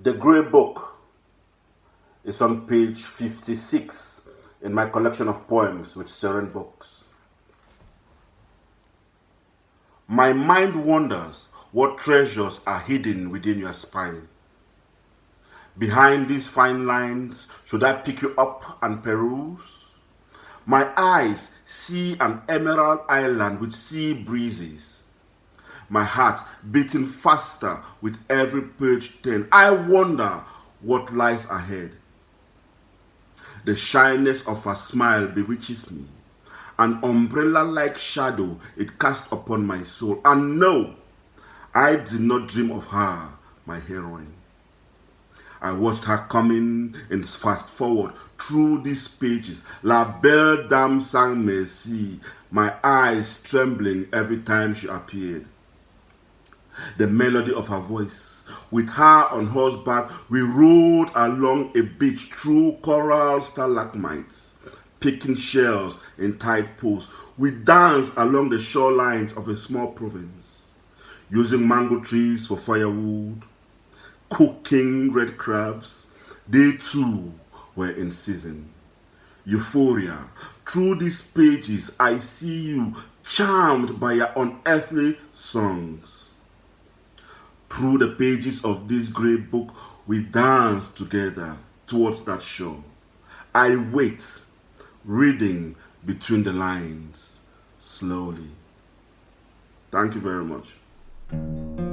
The Grey Book is on page 56 in my collection of poems with Seren Books. My mind wonders what treasures are hidden within your spine. Behind these fine lines, should I pick you up and peruse? My eyes see an emerald island with sea breezes. My heart beating faster with every page turn. I wonder what lies ahead. The shyness of her smile bewitches me. An umbrella-like shadow it casts upon my soul. And no, I did not dream of her, my heroine. I watched her coming in fast forward through these pages. La belle dame sang merci, my eyes trembling every time she appeared. The melody of her voice. With her on horseback, we rode along a beach through coral stalagmites, picking shells in tide pools. We danced along the shorelines of a small province, using mango trees for firewood, cooking red crabs. They too were in season. Euphoria. Through these pages, I see you, charmed by your unearthly songs. Through the pages of this great book, we dance together towards that shore. I wait, reading between the lines, slowly. Thank you very much.